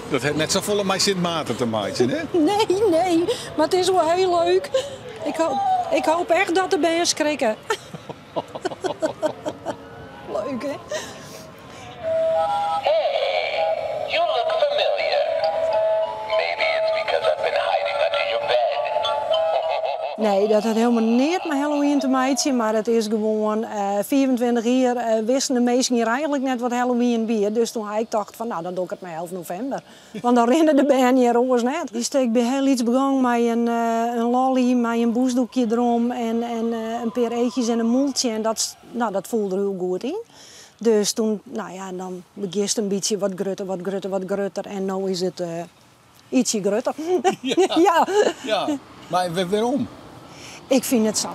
Dat heeft net zo volle met Sint Maarten te maken, hè? Nee, maar het is wel heel leuk. Ik hoop echt dat de bands schrikken. Leuk, hè? Hey, you look familiar. Maybe it's because I've been hiding under your bed. Nee, dat had helemaal niet met Halloween te maken, maar het is gewoon 24 uur wisten de meesten hier eigenlijk net wat Halloween bier. Dus toen ik dacht van, nou dan doe ik het maar 11 november. Want dan rennen de band hier ons net. Die steek bij heel iets begonnen met een lolly, met een boesdoekje erom en een paar eetjes en een moeltje. En dat voelde heel goed in. Dus toen, nou ja, dan begint een beetje wat grutter. En nu is het ietsje grutter. Ja. Maar waarom? Ik vind het zo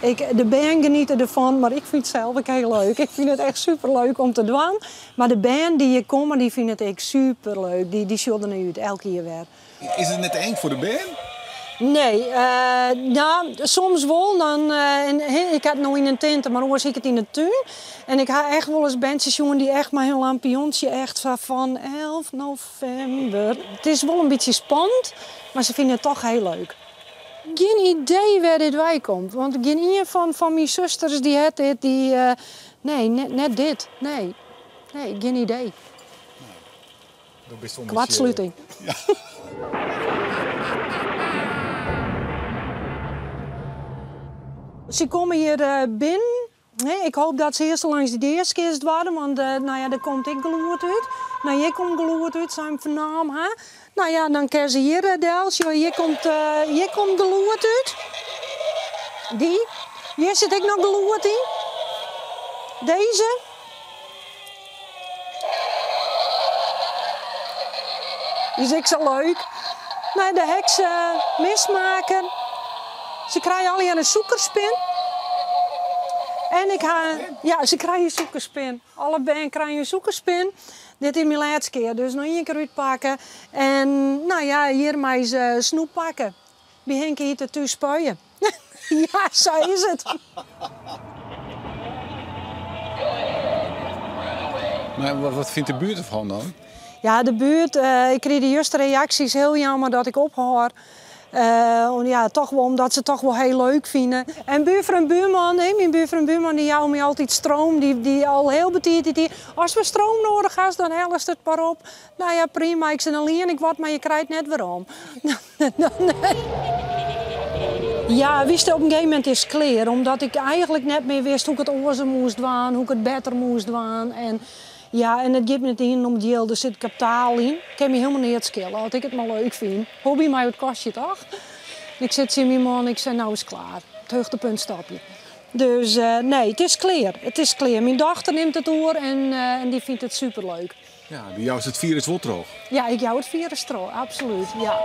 leuk. De band genieten ervan, maar ik vind het zelf ook heel leuk. Ik vind het echt superleuk om te doen. Maar de band die hier komen, die vindt het echt superleuk. Die zullen nu uit, elke keer weer. Is het net eng voor de band? Nee, nou, soms wel. Ik had het nog in een tent, maar anders ik het in de tuin. En ik ga echt wel eens bandjes jongen die echt maar hun lampiontje echt van 11 november. Het is wel een beetje spannend, maar ze vinden het toch heel leuk. Geen idee waar dit bij komt. Want geen een van mijn zusters die had dit. Nee, net dit. Nee, geen idee. Kwartsluiting. Ja. Ze komen hier binnen. Nee, ik hoop dat ze eerst langs de eerste kist worden, want nou ja, daar komt ik geloerd uit. Nou, jij komt geloerd uit, zijn vernaam, hè? Nou ja, dan kan ze hier deels. Hier komt geloerd uit. Hier zit ik nog geloerd in. Deze. Die is ik zo leuk. Nou, de heks mismaken. Ze krijgen al een zoekerspin. En ze krijgen een zoekerspin. Alle band krijgen een zoekerspin. Dit is mijn laatste keer, dus nog één keer uitpakken. En nou ja, hier maar eens snoep pakken. Begin hier te thuis spuien. Ja, zo is het. Maar wat vindt de buurt ervan dan? Ja, de buurt, ik kreeg de juiste reacties. Heel jammer dat ik ophoor. Ja, toch wel, omdat ze het toch wel heel leuk vinden. En buurman, mijn buurman die houdt me altijd stroom. Die al heel betiert die. Als we stroom nodig hebben, dan hellen ze het maar op. Nou ja, prima, ik ben alleen, ik wat, maar je krijgt net waarom. Ja, wist op een gegeven moment is klaar. Omdat ik eigenlijk net meer wist hoe ik het oorzaak moest doen, hoe ik het beter moest doen. Ja, en het geeft me niet in om deel, er zit kapitaal in. Ik kan me helemaal niet schelen, als ik het maar leuk vind. Hobby, maar het kost je toch? Ik zit in mijn man, ik zei nou is klaar. Het hoogtepunt stapje. Dus nee, het is klaar. Het is klaar. Mijn dochter neemt het door en die vindt het superleuk. Ja, bij jou is het virus wel droog. Ja, ik jou het virus droog, absoluut. Ja.